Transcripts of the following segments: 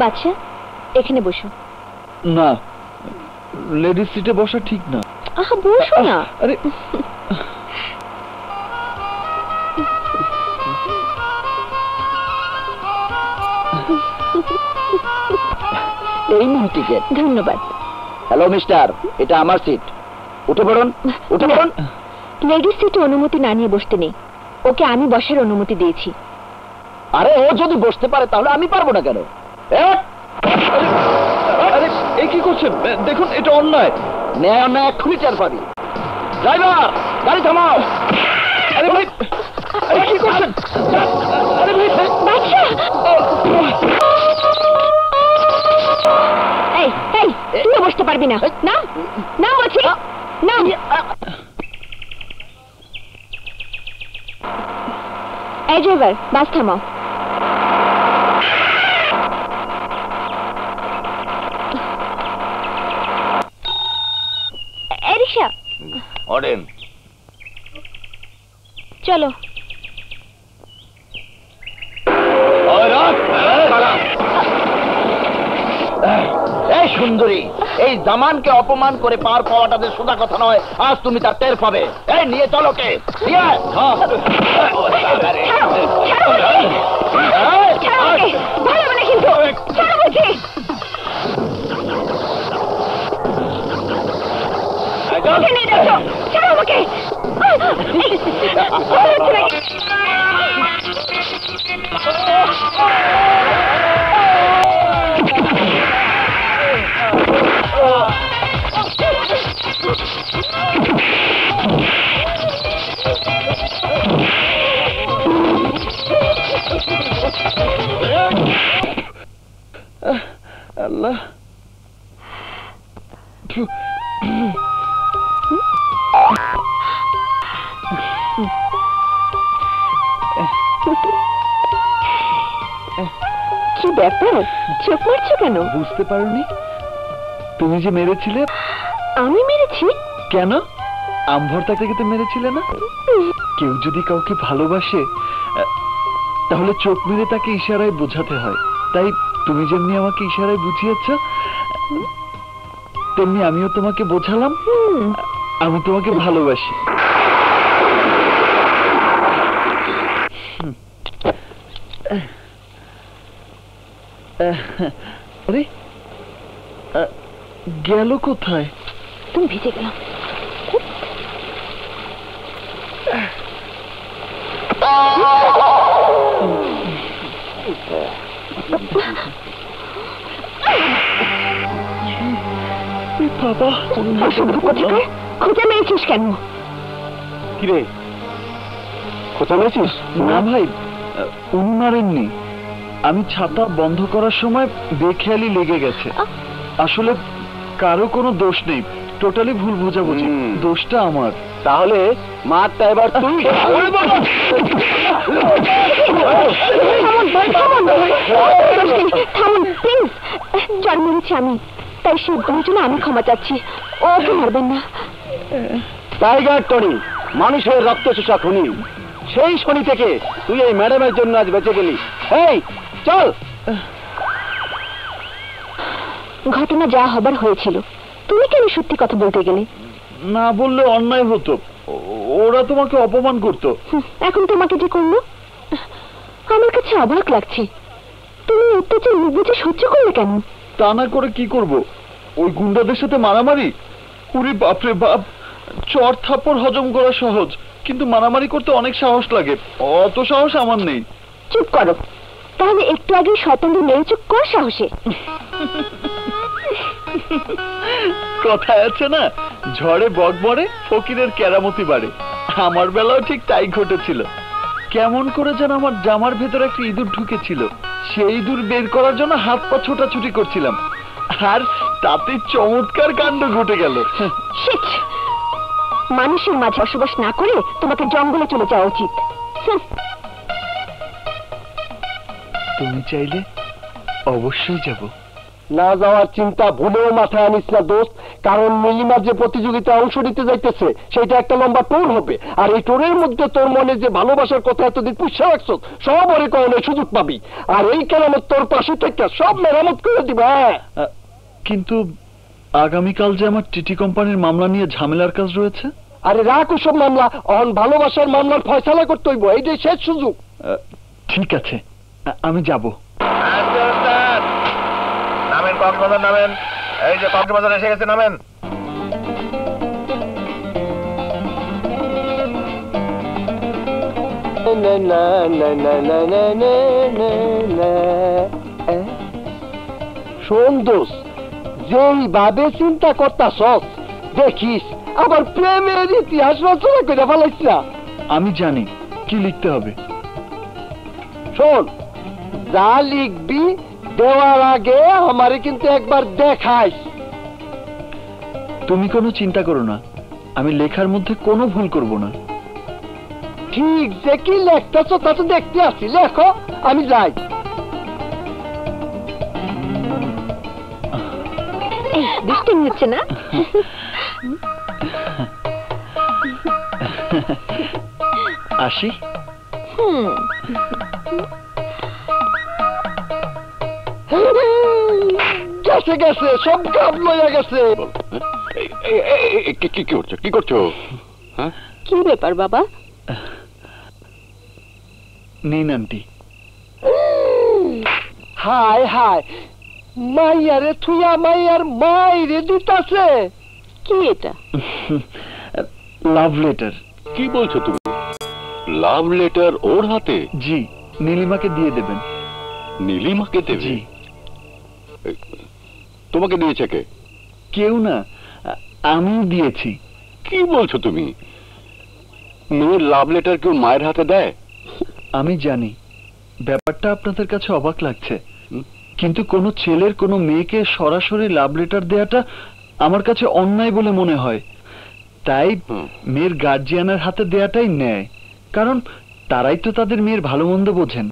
বাচ্চা এখানে বসো। না, লেডিস সিটে বসা ঠিক না। আহা বসো না। আরে এই নিন টিকেট। ধন্যবাদ। হ্যালো মিস্টার, এটা আমার সিট, উঠে পড়ুন, উঠে পড়ুন। লেডিস সিটে অনুমতি না নিয়ে বসতে নেই, ওকে আমি বসার অনুমতি দিয়েছি। আরে ও যদি বসতে পারে তাহলে আমি পারবো না কেন? আরে এই কি করছেন? দেখুন এটা অন্যায়। ন্যায় অন্যায় এক্ষুনি টের পাবি। ড্রাইভার, গাড়ি থামাও। আরে ভাই, আরে কি করছেন? আরে ভাই, বাচ্চা এই এই তুই বসতে পারবি না। না না বলছি না। এই ড্রাইভার, বাস থামাও। এরিশা অডেন, চলো। এই সুন্দরী, এই জামানকে অপমান করে পার পাওয়াটা যে সোজা কথা নয়, আজ তুমি তার টের পাবে। এই নিয়ে চলো কে ভালো মানে কিন্তু চলো বলছি। ছাড়ো আমাকে। আল্লাহ, কি ব্যাপার, চোখ মারছো কেন? বুঝতে পারোনি? তুমি যে মেরেছিলে। আমি মেরেছি? কেন? আম ভর্তা থেকে মেরেছিলে না? কেউ যদি কাউকে ভালোবাসে তাহলে চোখ মেরে তাকে ইশারায় বোঝাতে হয়। তাই তুমি যেমনি আমাকে ইশারায় বুঝিয়েছ, তেমনি আমিও তোমাকে বোঝালাম আমি তোমাকে ভালোবাসি। আরে গেল কোথায়? তুমি ভিজে গেলাম। বাবা, খোঁজা মেরেছিস কেন? কিরে খোঁচা মেরেছিস? না ভাই, উনি মারেননি। আমি ছাতা বন্ধ করার সময় বেখেয়ালি লেগে গেছে। আসলে কারো কোনো দোষ নেই, টোটালি ভুল বোঝাবুঝি। দোষটা আমার। তাহলে মারটা এবার তুই। থামুন প্লিজ। জ্বর মেরেছি আমি, তাই সেই ভুলের জন্য আমি ক্ষমা চাচ্ছি। ওকে মারবেন না। টাইগার টনি, মানুষের রক্ত চোষা খুনি, সেই শনি থেকে তুই এই ম্যাডামের জন্য আজ বেঁচে গেলি। এই চল। ঘটনা যা হবার হয়েছিল, তুমি কেন সত্যি কথা বলতে গেলে? না বললে অন্যায় হতো, ওরা তোমাকে অপমান করতো। এখন তোমাকে যে করলো, আমার কাছে অবাক লাগছে। তুমি অত্যাচার বুঝে সহ্য করলে কেন? তা না করে কি করব? ওই গুন্ডাদের সাথে মারামারি? ওরে বাপরে বাপ, চর থাপ্পড় হজম করা সহজ, কিন্তু মারামারি করতে অনেক সাহস লাগে। অত সাহস আমার নেই। চুপ করো, তাহলে একটু আগে শতাঙ্গে মেরেছো কোন সাহসে? কথায় আছে না, ঝড়ে বক মরে, ফকিরের কেরামতি বাড়ে। আমার বেলাও ঠিক তাই ঘটেছিল। কেমন করে যেন আমার জামার ভেতরে একটা ইঁদুর ঢুকেছিল, সেই ইঁদুর বের করার জন্য হাত পা ছোটাছুটি করছিলাম, আর তাতে চমৎকার কাণ্ড ঘটে গেল। মানুষের মাঝে বসবাস না করে তোমাকে জঙ্গলে চলে যাওয়া উচিত। তুমি চাইলে অবশ্যই যাব। না যাওয়ার চিন্তা ভুলেও মাথায় আনিস না দোস্ত, কারণ নীলিমা যে প্রতিযোগিতায় অংশ নিতে যাইতেছে সেটা একটা লম্বা ট্যুর হবে, আর এই ট্যুরের মধ্যে তোর মনে যে ভালোবাসার কথা এতদিন পুষে রাখছ সব ওরে করানোর সুযোগ পাবি, আর এই কেরামত তোর পাশে থেকে সব মেরামত করে দিবে। হ্যাঁ, কিন্তু আগামীকাল যে আমার টিটি কোম্পানির মামলা নিয়ে ঝামেলার কাজ রয়েছে। আরে রাখ ওসব মামলা, অন ভালোবাসার মামলার ফয়সালা করতে হইব, এইটাই শেষ সুযোগ। ঠিক আছে, আমি যাব। নামেন কক্সবাজার, নামেন। এই যে কক্সবাজার এসে গেছে, নামেন। শোন দোস্ত, যেইভাবে চিন্তা করতাছস দেখিস আবার প্রেমের ইতিহাস রচনা করে ফেলাইস না। আমি জানি কি লিখতে হবে। শোন, যা লিখবি দেওয়ার আগে আমারে কিন্তু একবার দেখাইস। তুমি কোনো চিন্তা করো না, আমি লেখার মধ্যে কোনো ভুল করব না। ঠিক যে কি লেখতেছ তা তো দেখতে আসি, লেখো, আমি যাই। দুষ্টিমি হচ্ছে না? আসি। গেছে গেছে, সব কাপ লইয়া গেছে। কি করছো? কি ব্যাপার বাবা? নিন আন্টি। হায় হায়, মাইয়ারে থুয়া মাইয়ার মাইরে দিতাছে। কি এটা? Love letter. কি বলছো তুমি? লাভ লেটার ওর হাতে? জি, নীলিমাকে দিয়ে দেবেন। নীলিমাকে দেবে? জি। তোমাকে দিয়েছে কে? কেউ না, আমি দিয়েছি। কি বলছো তুমি? মেয়ের লাভ লেটার কেউ মায়ের হাতে দেয়? আমি জানি ব্যাপারটা আপনাদের কাছে অবাক লাগছে, কিন্তু কোনো ছেলের কোনো মেয়েকে সরাসরি লাভ লেটার দেওয়াটা আমার কাছে অন্যায় বলে মনে হয়। তাই মেয়ের গার্জিয়ানের হাতে দেওয়াটাই ন্যায়, কারণ তারাই তো তাদের মেয়ের ভালো মন্দ বোঝেন।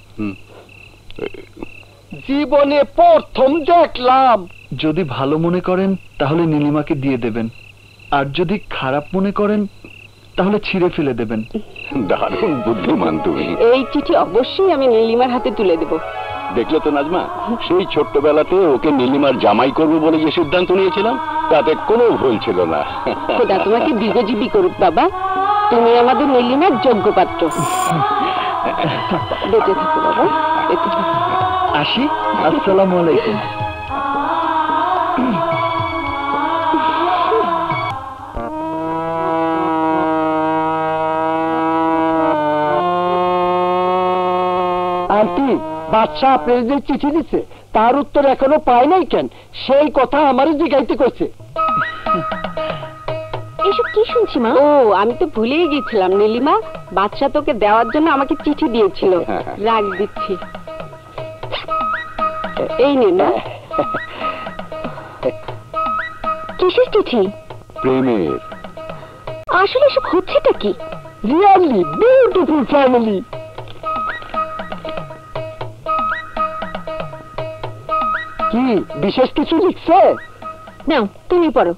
জীবনে প্রথম দেখলাম। যদি ভালো মনে করেন তাহলে নীলিমাকে দিয়ে দেবেন, আর যদি খারাপ মনে করেন তাহলে ছিঁড়ে ফেলে দেবেন। দারুণ বুদ্ধিমান তুমি। এই চিঠি অবশ্যই আমি নীলিমার হাতে তুলে দেব। দেখলে তো নাজমা, সেই ছোট্টবেলাতে ওকে নীলিমার জামাই করবো বলে যে সিদ্ধান্ত নিয়েছিলাম তাতে কোনো ভুল ছিল না। খোদা তোমাকে দীর্ঘজীবী করুক বাবা, তুমি আমাদের নীলিমার যোগ্য পাত্র। বেঁচে থাকো বাবা, বেঁচে থাকো। আসি, আসসালামু আলাইকুম। আন্টি, বাদশাহ আপনার যে চিঠি দিচ্ছে তার উত্তর এখনো পায় নাই কেন? সেই কথা আমারও জিজ্ঞাইতে করছে। এসব কি শুনছি মা? ও, আমি তো ভুলেই গেছিলাম নীলিমা, বাদশা তোকে দেওয়ার জন্য আমাকে চিঠি দিয়েছিল। রাগ দিচ্ছি, এই নে না। কিসের চিঠি? প্রেমের। আসলে এসব হচ্ছেটা কি? Really beautiful family. কি বিশেষ কিছু লিখছে? নাও তুমি পড়ো।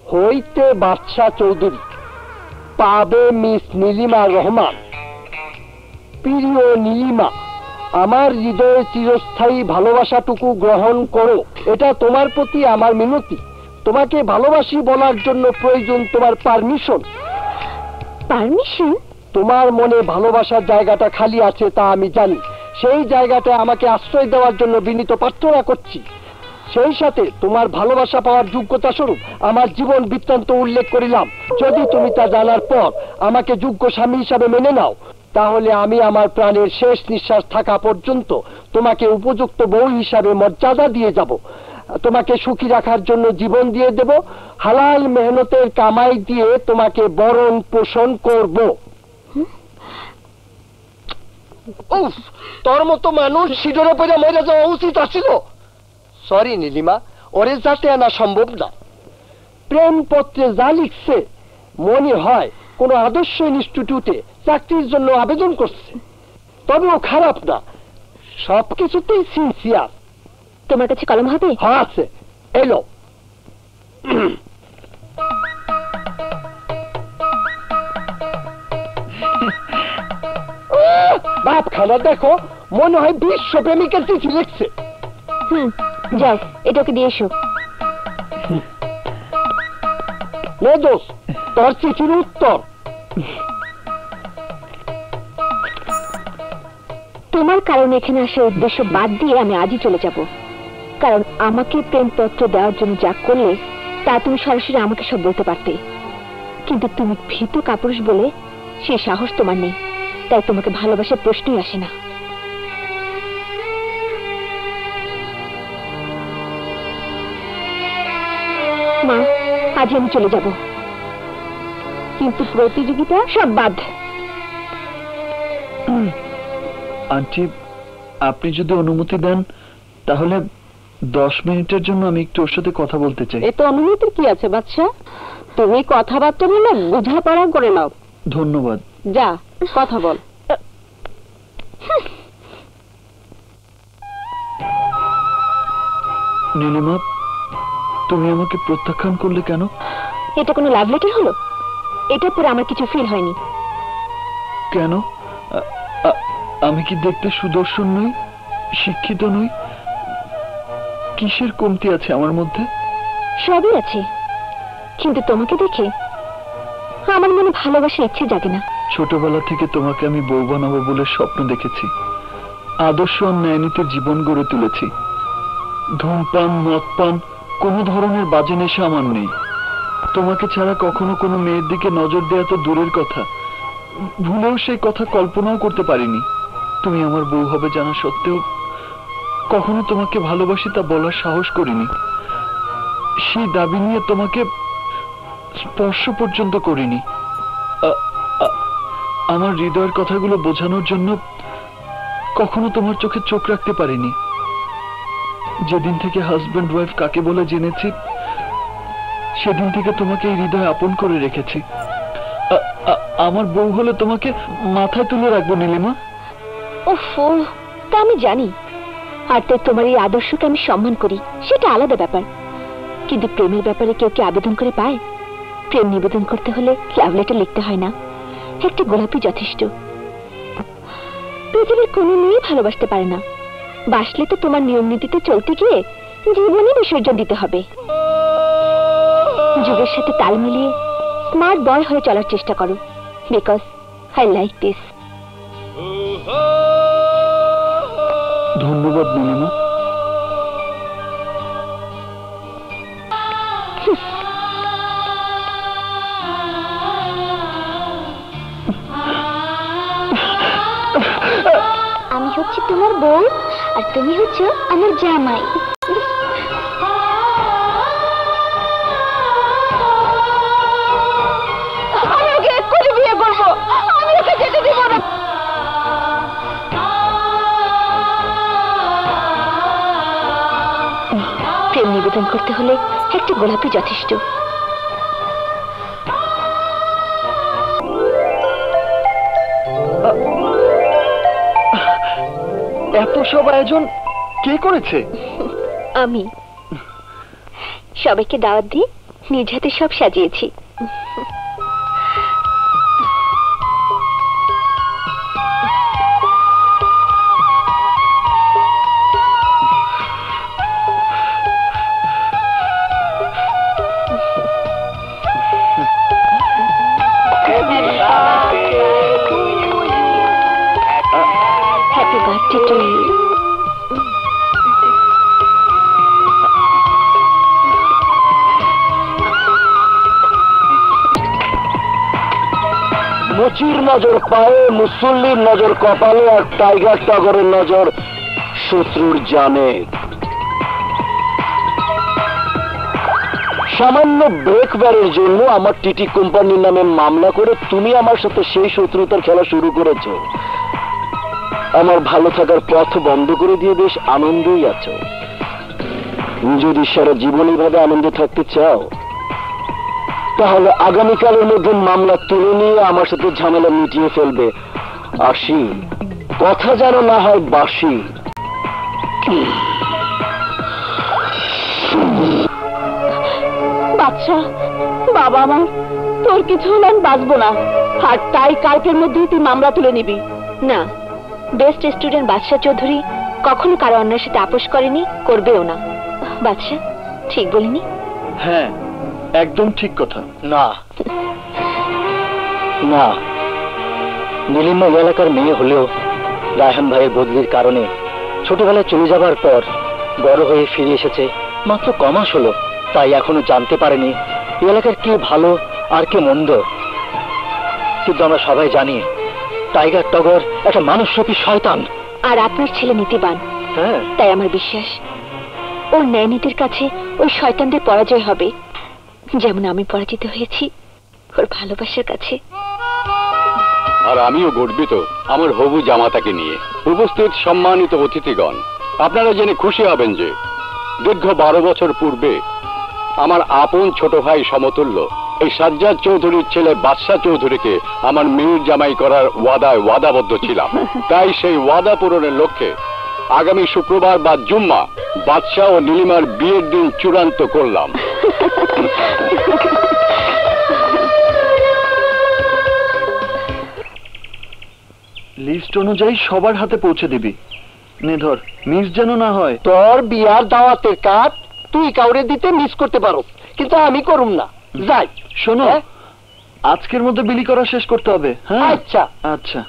হইতে বাদশাহ চৌধুরী, পাবে মিস নীলিমা রহমান। প্রিয় নীলিমা, আমার হৃদয়ে চিরস্থায়ী ভালোবাসাটুকু গ্রহণ করো, এটা তোমার প্রতি আমার মিনতি। তোমাকে ভালোবাসি বলার জন্য প্রয়োজন তোমার পারমিশন। পারমিশন? তোমার মনে ভালোবাসার জায়গাটা খালি আছে তা আমি জানি। সেই জায়গাটা আমাকে আশ্রয় দেওয়ার জন্য বিনীত প্রার্থনা করছি। সেই সাথে তোমার ভালোবাসা পাওয়ার যোগ্যতা স্বরূপ আমার জীবন বৃত্তান্ত উল্লেখ করিলাম। যদি তুমি তা জানার পর আমাকে যোগ্য স্বামী হিসাবে মেনে নাও, তাহলে আমি আমার প্রাণের শেষ নিঃশ্বাস থাকা পর্যন্ত তোমাকে উপযুক্ত বউ হিসাবে মর্যাদা দিয়ে যাব। তোমাকে সুখী রাখার জন্য জীবন দিয়ে দেব। হালাল মেহনতের কামাই দিয়ে তোমাকে বরণ পোষণ করব। উফ, তোর মতো মানুষ শিডরে পড়ে মরে যাওয়া উচিত আছিল। সরি নীলিমা, ওরে যাতে আনা সম্ভব না। প্রেম পত্রে যা লিখছে মনে হয় কোন আদর্শ ইনস্টিটিউটে চাকরির জন্য আবেদন করছে। তবে ও খারাপ না, সবকিছুতেই সিনসিয়ার। তোমার কাছে কলম হবে? হ্যাঁ আছে, এলো। বাপ খানা দেখো, মনে হয় বিশ্ব প্রেমিকের চিঠি লিখছে। যাও এটাকে দিয়ে এসো। নে দোষ, তোর চিঠির উত্তর। তোমার কারণে এখানে আসার উদ্দেশ্য বাদ দিয়ে আমি আজই চলে যাব, কারণ আমাকে প্রেমপত্র দেওয়ার জন্য যা করলে তা তুমি সরাসরি আমাকে সব বলতে পারতে, কিন্তু তুমি ভীতু কাপুরুষ বলে সেই সাহস তোমার নেই, তাই তোমাকে ভালোবাসার প্রশ্নই আসে না। মা, আজ আমি চলে যাব, কিন্তু প্রতিযোগিতা সব বাদ। আন্টি, আপনি যদি অনুমতি দেন তাহলে 10 মিনিটের জন্য আমি একটু ওর সাথে কথা বলতে চাই। এতে অনুমতির কি আছে বাচ্চা, তুমি কথাবার্তা বলে বোঝাপড়া করে নাও। ধন্যবাদ। যা কথা বল। নীলিমা, তুমি আমাকে প্রত্যাখ্যান করলে কেন? এটা কোনো লাভ লেটার হলো? এটা পরে আমার কিছু ফিল হয়নি। কেন? আমি কি দেখতে সুদর্শন নই, শিক্ষিত নই? কিসের কমতি আছে আমার মধ্যে? সবই আছে, কিন্তু তোমাকে দেখে আমার মনে ভালোবাসার ইচ্ছে জাগে না। ছোটবেলা থেকে তোমাকে আমি বউ বানাবো বলে স্বপ্ন দেখেছি, আদর্শ আর ন্যায়নীতির জীবন গড়ে তুলেছি। ধূমপান, মদপান, কোনো ধরনের বাজে নেশা আমার নেই। তোমাকে ছাড়া কখনো কোনো মেয়ের দিকে নজর দেওয়া তো দূরের কথা, ভুলেও সেই কথা কল্পনাও করতে পারিনি। তুমি আমার বউ হবে জানা সত্ত্বেও কখনো তোমাকে ভালোবাসি তা বলার সাহস করিনি। সেই দাবি নিয়ে তোমাকে স্পর্শ পর্যন্ত করিনি। আমার হৃদয়ের কথাগুলো বোঝানোর জন্য কখনো তোমার চোখে চোখ রাখতে পারিনি। যেদিন থেকে হাজব্যান্ড ওয়াইফ কাকে বলে জেনেছি, সেদিন থেকে তোমাকে এই হৃদয়ে আপন করে রেখেছি। আমার বউ হলে তোমাকে মাথায় তুলে রাখবো নীলিমা। ওফো, তা আমি জানি, আর তাই তোমার এই আদর্শকে আমি সম্মান করি, সেটা আলাদা ব্যাপার। কিন্তু প্রেমের ব্যাপারে কেউ কি আবেদন করে পায়? প্রেম নিবেদন করতে হলে লাভ লেটার লিখতে হয় না, একটা গোলাপই যথেষ্ট। পৃথিবীর কোনো মেয়েই ভালোবাসতে পারে না, বাসলে তো তোমার নিয়ম নীতিতে চলতে গিয়ে জীবনই বিসর্জন দিতে হবে। যুগের সাথে তাল মিলিয়ে স্মার্ট বয় হয়ে চলার চেষ্টা করো, বিকজ আই লাইক দিস। ধন্যবাদ নীলিমা। আমি হচ্ছে তোমার বউ আর তুমি হচ্ছে আমার জামাই। আমি ওকে এক্ষুনি বিয়ে করবো, আমি ওকে যেতে দিব না। প্রেম নিবেদন করতে হলে একটা গোলাপই যথেষ্ট। এত সব আয়োজন কে করেছে? আমি। সবাইকে দাওয়াত দিয়ে নিজ হাতে সব সাজিয়েছি। Happy birthday to you. মুচির নজর পায়ে, মুসল্লির নজর কপালে, আর টাইগার টগরের নজর শত্রুর জানে। সামান্য ব্রেকবারের জন্য আমার টিটি কোম্পানির নামে মামলা করে তুমি আমার সাথে সেই শত্রুতার খেলা শুরু করেছ। আমার ভালো থাকার পথ বন্ধ করে দিয়ে বেশ আনন্দেই আছো। যদি সারা জীবন এইভাবে আনন্দে থাকতে চাও, তাহলে আগামীকালের মধ্যে মামলা তুলে নিয়ে আমার সাথে ঝামেলা মিটিয়ে ফেলবে। আসি, কথা যেন না হয় বাসি। বাচ্চা, বাবা আমার, তোর কিছু হলে আমি বাঁচবো না। আর তাই কালকের মধ্যেই তুই মামলা তুলে নিবি। না, বেস্ট স্টুডেন্ট বাদশা চৌধুরী কখনো কারো অন্যের সাথে আপোষ করেনি, করবেও না। বাদশা, ঠিক বলিনি? হ্যাঁ, একদম ঠিক কথা। না না, নীলিমা এই এলাকার মেয়ে হলেও রায়হান ভাইয়ের বদলির কারণে ছোটবেলায় চলে যাবার পর বড় হয়ে ফিরে এসেছে মাত্র কমাস হলো। তাই এখনো জানতে পারেনি এই এলাকার কে ভালো আর কে মন্দ। কিন্তু আমরা সবাই জানি টাইগার টগর একটা মানুষরূপী শয়তান। আর আপনার ছেলে নীতিবান, হ্যাঁ, তাই আমার বিশ্বাস ওর ন্যায় নীতির কাছে ওই শয়তানদের পরাজয় হবে, যেমন আমি পরাজিত হয়েছি ওর ভালোবাসার কাছে। আর আমিও গর্বিত আমার হবু জামাতাকে নিয়ে। উপস্থিত সম্মানিত অতিথিগণ, আপনারা জেনে খুশি হবেন যে দীর্ঘ 12 বছর পূর্বে আমার আপন ছোট ভাই সমতুল্য এই সাজ্জাদ চৌধুরীর ছেলে বাদশা চৌধুরীকে আমার মেয়ের জামাই করার ওয়াদাবদ্ধ ছিলাম। তাই সেই ওয়াদা পূরণের লক্ষ্যে আগামী শুক্রবার বা জুম্মা বাদশা ও নীলিমার বিয়ের দিন চূড়ান্ত করলাম। লিস্ট অনুযায়ী সবার হাতে পৌঁছে দিবি। নে ধর, মিস যেন না হয়। তোর বিয়ার দাওয়াতের কার্ড তুই কাউরে দিতে মিস করতে পারো, কিন্তু আমি করুম না। যাই, শোনো, হ্যাঁ? আজকের মধ্যে বিলি করা শেষ করতে হবে। হ্যাঁ, আচ্ছা আচ্ছা।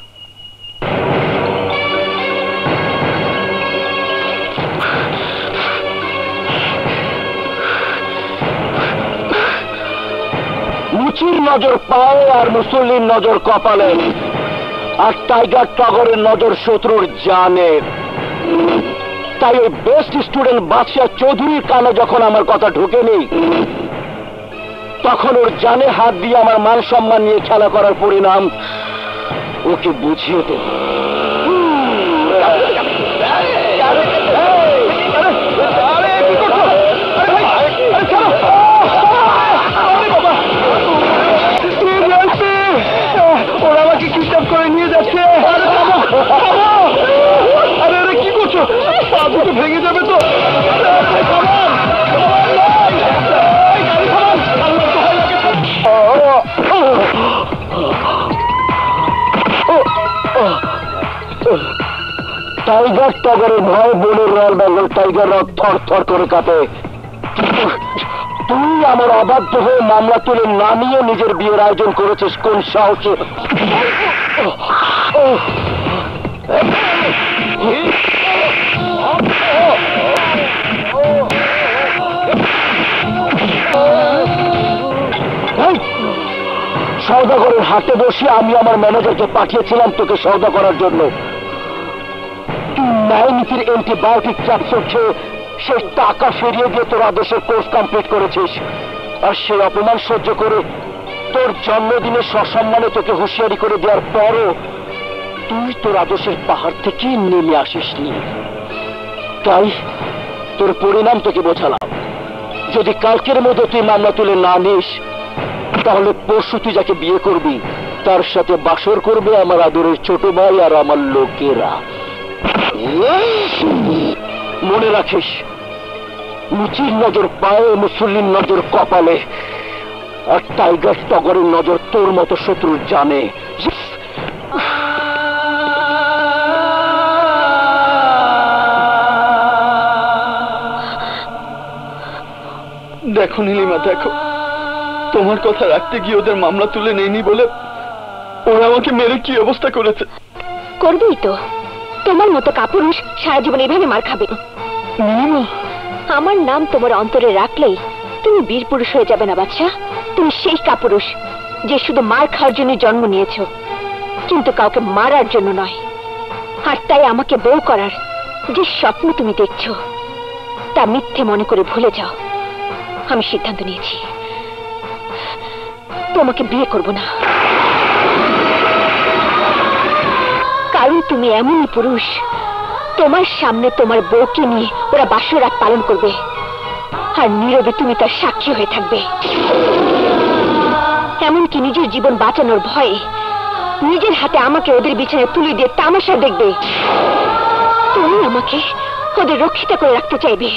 মুচির নজর পায়ে আর মুসল্লির নজর কপালে, আর টাইগার টগরের নজর শত্রুর জানে। তাই ওই বেস্ট স্টুডেন্ট বাদশা চৌধুরীর কানে যখন আমার কথা ঢোকেনি, তখন ওর জানে হাত দিয়ে আমার মান সম্মান নিয়ে খেলা করার পরিণাম ওকে বুঝিয়ে দেব। ওরা আমাকে কিডন্যাপ করে নিয়ে যাচ্ছে। আরে আরে কি করছো? পা দুটো ভেঙে যাবে তো। টাইগার টগরের ভয় বনের রয়্যাল বেঙ্গল টাইগাররা থর থর করে কাঁপে। তুই আমার অবাধ্য হয়ে মামলা তুলে নামিয়ে নিজের বিয়ের আয়োজন করেছিস কোন সাহসে? সওদাগরের হাটে বসে আমি আমার ম্যানেজারকে পাঠিয়েছিলাম তোকে সওদা করার জন্য। তুই ন্যায় নীতির অ্যান্টিবায়োটিক ক্যাপসুল খেয়ে সেই টাকা ফিরিয়ে দিয়ে তোর আদর্শের কোর্স কমপ্লিট করেছিস। আর সেই অপমান সহ্য করে তোর জন্মদিনে সসম্মানে তোকে হুঁশিয়ারি করে দেওয়ার পরও তুই তোর আদর্শের পাহাড় থেকে নেমে আসিসনি। তাই তোর পরিণাম তোকে বোঝালাম। যদি কালকের মধ্যে তুই মামলা তুলে না নিস, তাহলে পরশু তুই যাকে বিয়ে করবি তার সাথে বাসর করবে আমার আদরের ছোট ভাই আর আমার লোকেরা। মনে রাখিস, মুচির নজর পায়ে, মুসল্লির নজর কপালে, আর টাইগার টগরের নজর তোর মতো শত্রুর জানে। দেখো নীলিমা, দেখো, তোমার কথা রাখতে গিয়ে ওদের মামলা তুলে নেয়নি বলে ওরা আমাকে মেরে কি অবস্থা করেছে। করবেই তো, তোমার মতো কাপুরুষ সারা জীবন এভাবে মার খাবে। নীলিমা, আমার নাম তোমার অন্তরে রাখলেই তুমি বীর পুরুষ হয়ে যাবে না বাদশা। তুমি সেই কাপুরুষ যে শুধু মার খাওয়ার জন্য জন্ম নিয়েছ, কিন্তু কাউকে মারার জন্য নয়। আর তাই আমাকে বউ করার যে স্বপ্ন তুমি দেখছো তা মিথ্যে মনে করে ভুলে যাও। আমি সিদ্ধান্ত নিয়েছি, তোমাকে বিয়ে করব না। কারণ তুমি এমনই পুরুষ, তোমার সামনে তোমার বউকে নিয়ে ওরা বাসরাত পালন করবে, আর নীরবে তুমি তার সাক্ষী হয়ে থাকবে। এমনকি নিজের জীবন বাঁচানোর ভয়ে নিজের হাতে আমাকে ওদের বিছানায় তুলে দিয়ে তামাশা দেখবে। তুমি আমাকে ওদের রক্ষিত করে রাখতে চাইবে।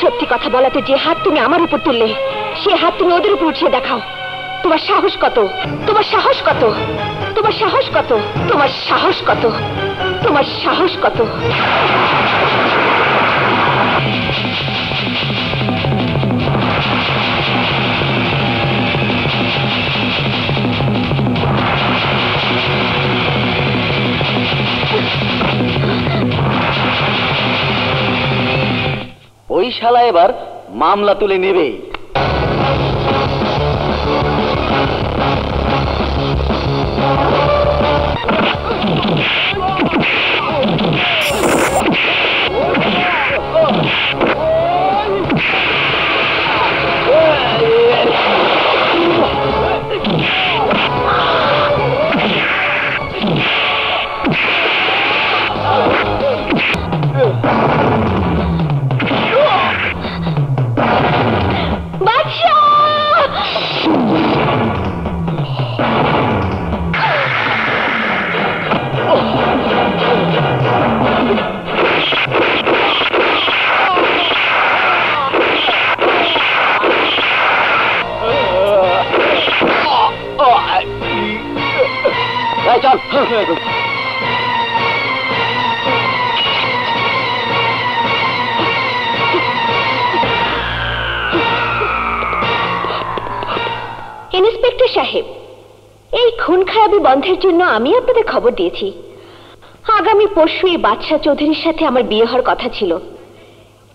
সত্যি কথা বলাতে যে হাত তুমি আমার উপর তুললে, সে হাত তুমি ওদের উপর উঠিয়ে দেখাও। তোমার সাহস কত? তোমার সাহস কত? তোমার সাহস কত? তোমার সাহস কত? তোমার সাহস কত? ওই শালা এবার মামলা তুলে নেবে। ইন্সপেক্টর সাহেব, এই খুন খারাপি বন্ধের জন্য আমি আপনাদের খবর দিয়েছি। আগামী পরশু এই বাদশাহ চৌধুরীর সাথে আমার বিয়ে হওয়ার কথা ছিল,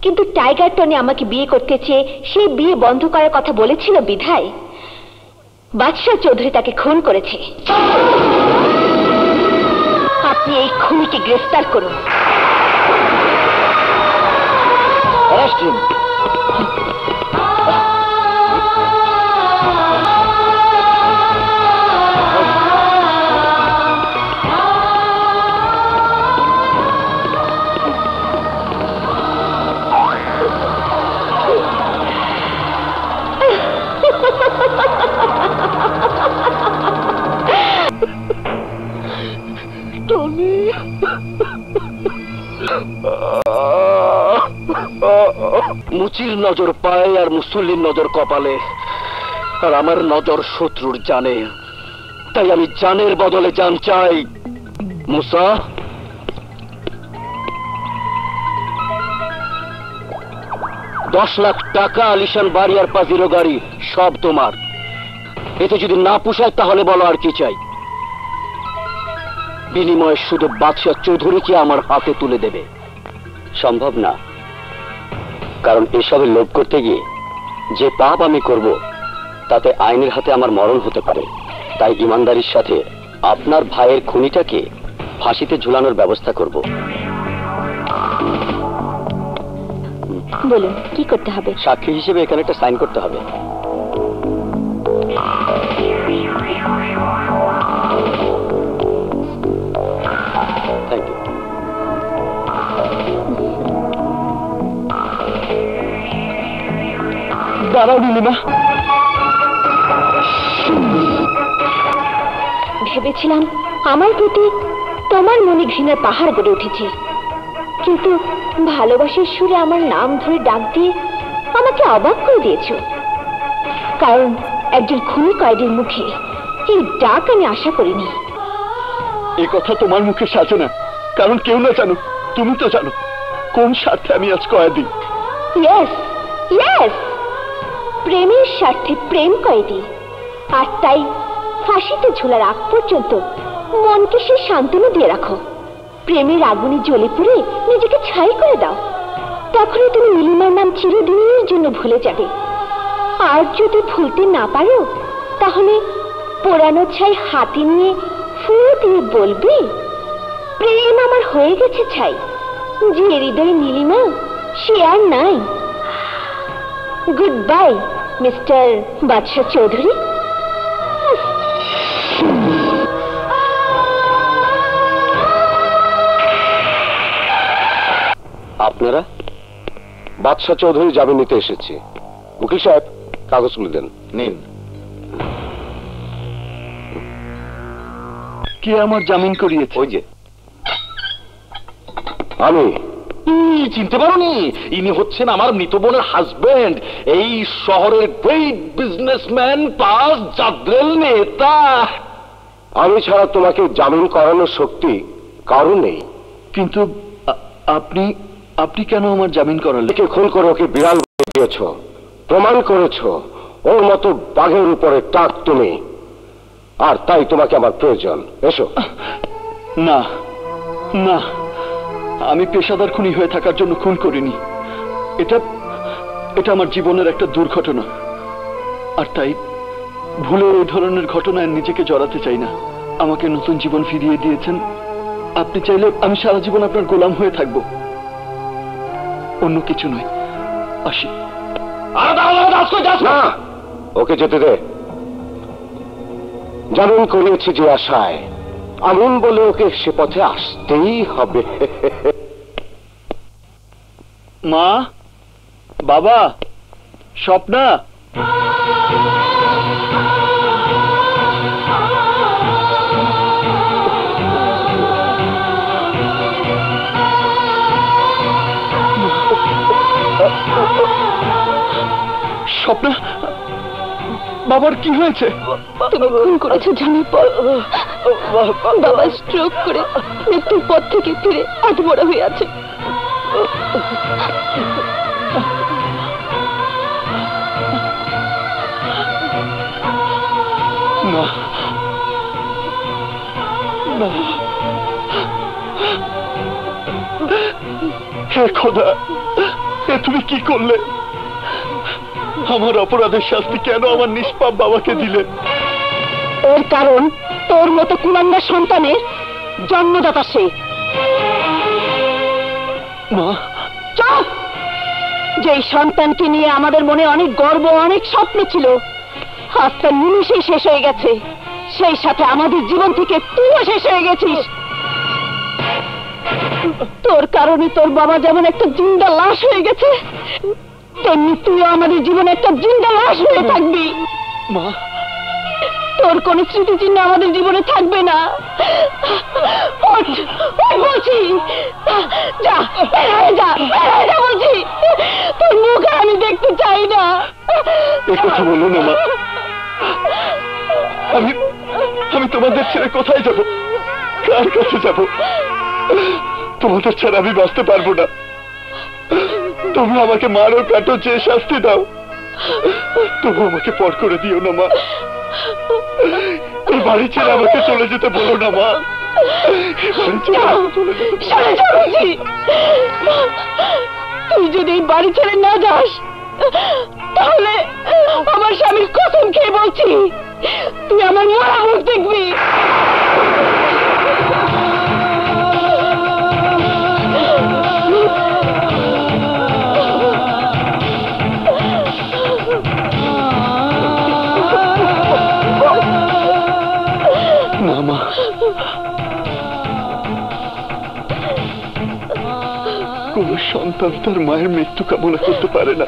কিন্তু টাইগার টনি আমাকে বিয়ে করতে চেয়ে সেই বিয়ে বন্ধ করার কথা বলেছিল বিধায় বাদশাহ চৌধুরী তাকে খুন করেছে। আপনি এই খুনিকে গ্রেফতার করুন। মুচির নজর পায়ে আর মুসল্লির নজর কপালে, আর আমার নজর শত্রুর জানে। তাই আমি জানের বদলে জান চাই। মুসা, 10 লাখ টাকা, আলিশান বাড়ি আর পাজিরো গাড়ি সব তোমার। এতে যদি না পোষায় তাহলে বলো আর কি চাই। বিনিময়ে শুধু বাদশাহ চৌধুরীকে আমার হাতে তুলে দেবে। সম্ভব না, কারণ এসবে লোভ করতে গিয়ে যে পাপ আমি করব তাতে আইনের হাতে আমার মরণ হতে পারে। তাই ইমানদারির সাথে আপনার ভাইয়ের খুনিটাকে ফাঁসিতে ঝুলানোর ব্যবস্থা করব। বলুন কি করতে হবে? সাক্ষী হিসেবে এখানে একটা সাইন করতে হবে। Thank you. দাঁড়াও নীলিমা। ভেবেছিলাম আমার প্রতি তোমার মনে ঘৃণার পাহাড় গড়ে উঠেছে, কিন্তু ভালোবাসার সুরে আমার নাম ধরে ডাক দিয়ে আমাকে অবাক করে দিয়েছ। কারণ একজন খুনি কয়েদির মুখে এই ডাক আমি আশা করিনি। এই কথা তোমার মুখে সাজে না, কারণ কেউ না জানো, তুমি তো জানো কোন স্বার্থে আমি আজ কয়েদি। ইয়েস ইয়েস, প্রেমের স্বার্থে প্রেম কয়েদি। আর তাই ফাঁসিতে ঝোলার আগ পর্যন্ত মনকে সে সান্ত্বনা দিয়ে রাখো। প্রেমের আগুনে জ্বলে পুড়ে নিজেকে ছাই করে দাও, তখনই তুমি নীলিমার নাম চিরদিনের জন্য ভুলে যাবে। আর যদি ভুলতে না পারো, তাহলে পোড়ানো ছাই হাতে নিয়ে ফু দিয়ে বলবে, প্রেম আমার হয়ে গেছে ছাই, যে হৃদয়ে নীলিমা সে আর নাই। গুড বাই মিস্টার বাদশাহ চৌধুরী। আপনারা? বাদশাহ চৌধুরী জামিন নিতে এসেছি। উকিল সাহেব, কাগজগুলো দেন। নিন। কে আমার জামিন করিয়েছে? ওই যে আমি চিনতে পারোনি? ইনি হচ্ছেন আমার মৃত বোনের হাজবেন্ড, এই শহরের গ্রেট বিজনেসম্যান প্লাস জাদ্রেল নেতা। আমি ছাড়া তোমাকে জামিন করানোর শক্তি কারো নেই। কিন্তু আপনি আপনি কেন আমার জামিন করালেন? একে খুন করে ওকে বিড়াল বানিয়ে দিয়েছ, প্রমাণ করেছ ওর মতো বাঘের উপরে টাক তুমি, আর তাই তোমাকে আমার প্রয়োজন। এসো। না না, আমি পেশাদার খুনি হয়ে থাকার জন্য খুন করিনি। এটা এটা আমার জীবনের একটা দুর্ঘটনা, আর তাই ভুলে এই ধরনের ঘটনায় নিজেকে জড়াতে চাই না। আমাকে নতুন জীবন ফিরিয়ে দিয়েছেন, আপনি চাইলে আমি সারা জীবন আপনার গোলাম হয়ে থাকবো, অন্য কিছু নয়। আসি। না, ওকে যেতে দে। জামিন করিয়েছি যে আশায়, আমিন বলে ওকে সে পথে আসতেই হবে। মা, বাবা, স্বপ্না, স্বপ্না, বাবার কি হয়েছে? তুমি খুন করেছো জানার পর বাবা স্ট্রোক করে মৃত্যুর পথ থেকে ফিরে আধমরা হয়ে আছে। না না, হে খোদা, এ তুমি কি করলে? আমার অপরাধের শাস্তি কেন আমার নিষ্পাপ বাবাকে দিলে? এর কারণ তোর মতো কুলাঙ্গার সন্তানের জন্মদাতা সে। মা, চুপ! যেই সন্তানকে নিয়ে আমাদের মনে অনেক গর্ব, অনেক স্বপ্ন ছিল, আজ তার নিমিষেই শেষ হয়ে গেছে। সেই সাথে আমাদের জীবন থেকে তুইও শেষ হয়ে গেছিস। তোর কারণে তোর বাবা যেমন একটা জিন্দা লাশ হয়ে গেছে, তেমনি তুইও আমাদের জীবনে একটা জিন্দা লাশ হয়ে থাকবি। মা, তোর কোন স্মৃতিচিহ্ন আমাদের জীবনে থাকবে না। ওঠ, ওঠ বলছি, যা, বের হয়ে যা, বের হয়ে যা বলছি। তোর মুখ আর আমি দেখতে চাই না। এ কথা বলো না মা। আমি আমি তোমাদের ছেড়ে কোথায় যাব? কার কাছে যাব? তোমাদের ছাড়া আমি বাঁচতে পারবো না। তুমি আমাকে মারো, কাটো, যে শাস্তি দাও, তবু আমাকে পর করে দিও না মা। এই বাড়ি ছেড়ে আমাকে চলে যেতে বলো না মা। তুই যদি এই বাড়ি ছেড়ে না যাস, তাহলে আমার স্বামীর কসম খেয়ে বলছি, তুই আমার মরা মুখ দেখবি। না মা, কোন সন্তান তার মায়ের মৃত্যু কামনা করতে পারে না,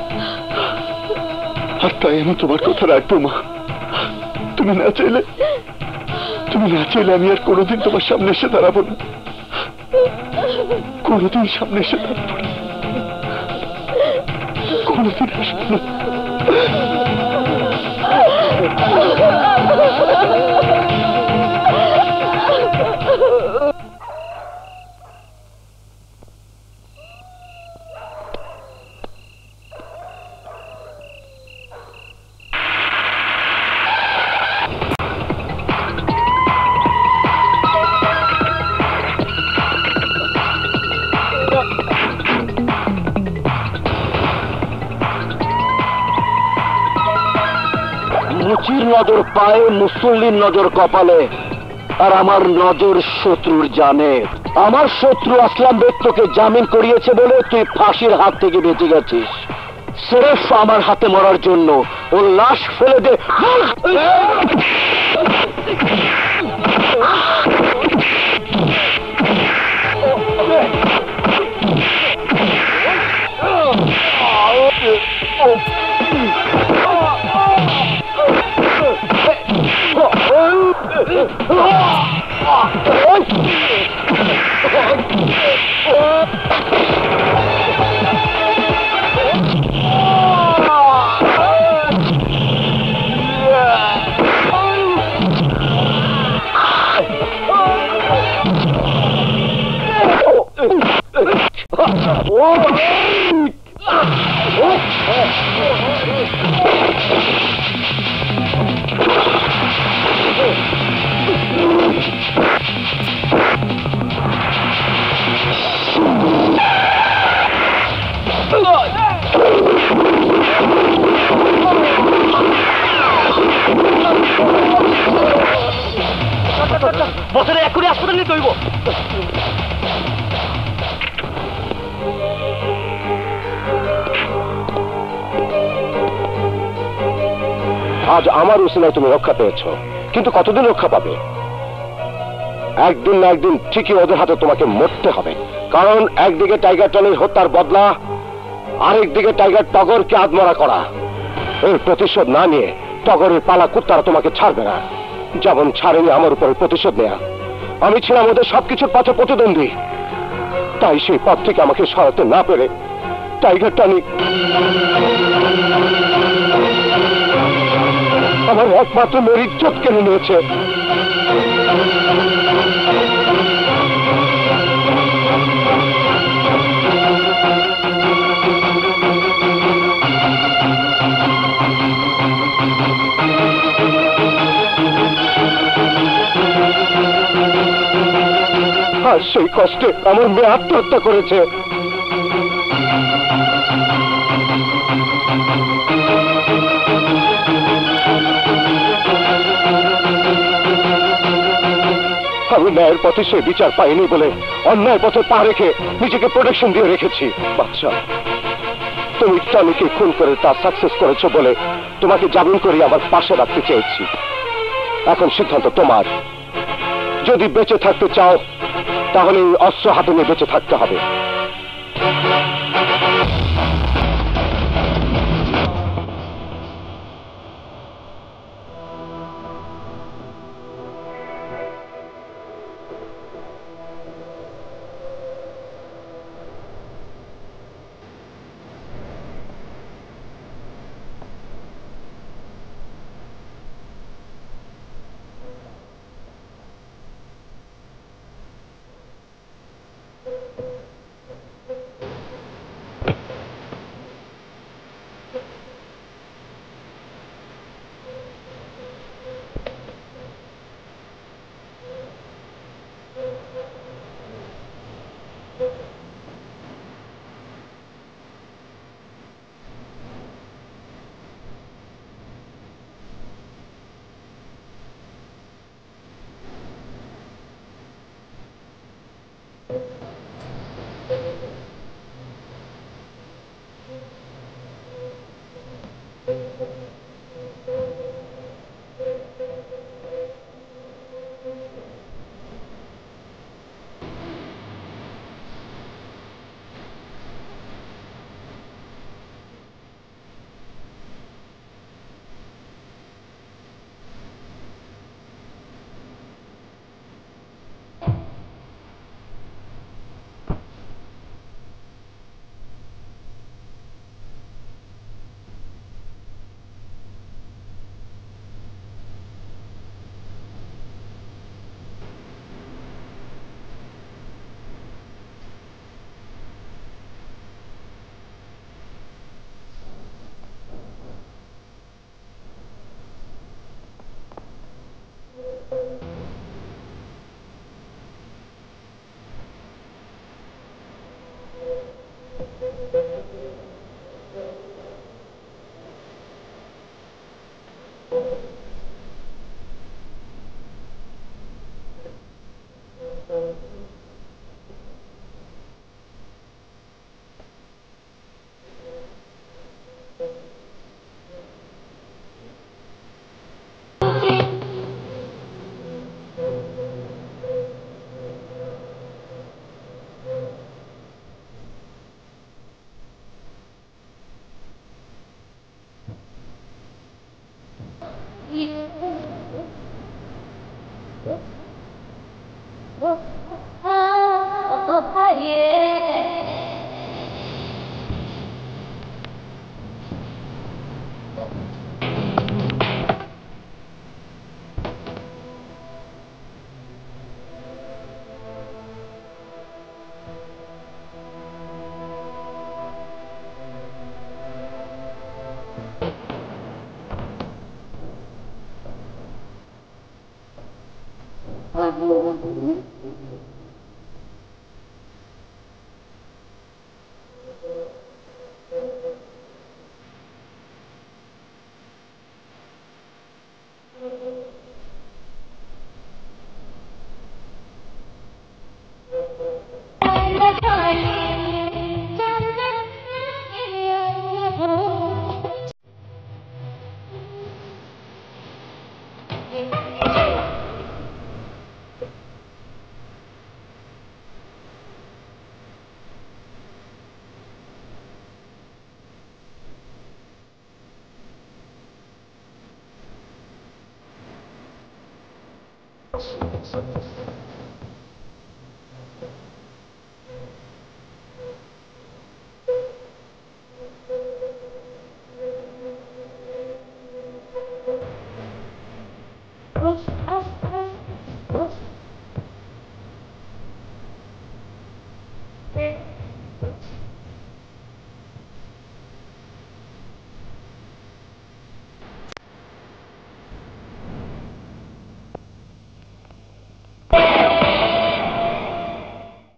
আর তাই আমি তোমার কথা রাখবো মা। তুমি না চাইলে আমি আর কোনোদিন তোমার সামনে এসে দাঁড়াবো না, কোনোদিন সামনে এসে দাঁড়াবো না, কোনোদিন আসবো না। মুচির নজর পায়ে, মুসল্লির নজর কপালে, আর আমার নজর শত্রুর জানে। আমার শত্রু আসলাম বেগ তোকে জামিন করিয়েছে বলে তুই ফাঁসির হাত থেকে বেঁচে গেছিস। সিরেফ আমার হাতে মরার জন্য ওর লাশ ফেলে দে। বছরে এক্ষুনি হাসপাতালে নিতে হইব। আজ আমার উসিলায় তুমি রক্ষা পেয়েছ, কিন্তু কতদিন রক্ষা পাবে? একদিন না একদিন ঠিকই ওদের হাতে তোমাকে মরতে হবে। কারণ একদিকে টাইগার টনির হত্যার বদলা, আরেকদিকে টাইগার টগরকে আত্মহত্যা করা। এর প্রতিশোধ না নিয়ে টগরের পালা কুত্তারা তোমাকে ছাড়বে না, যেমন ছাড়েনি আমার উপরে প্রতিশোধ নেয়া। আমি ছিলাম ওদের সবকিছুর পথে প্রতিদ্বন্দ্বী, তাই সেই পথ থেকে আমাকে সরাতে না পেরে টাইগার টনি আমার একমাত্র মেয়ের ইজ্জত কেড়ে নিয়েছে। আর সেই কষ্টে আমার মেয়ে আত্মহত্যা করেছে। আমি ন্যায়ের পথে সে বিচার পাইনি বলে অন্যায় পথে পা রেখে নিজেকে প্রোটেকশন দিয়ে রেখেছি। বাচ্চা, তুমি টনিকে খুন করে তা সাকসেস করেছো বলে তোমাকে জামিন করে আমার পাশে রাখতে চেয়েছি। এখন সিদ্ধান্ত তোমার। যদি বেঁচে থাকতে চাও তাহলে এই অস্ত্র হাতে নিয়ে বেঁচে থাকতে হবে।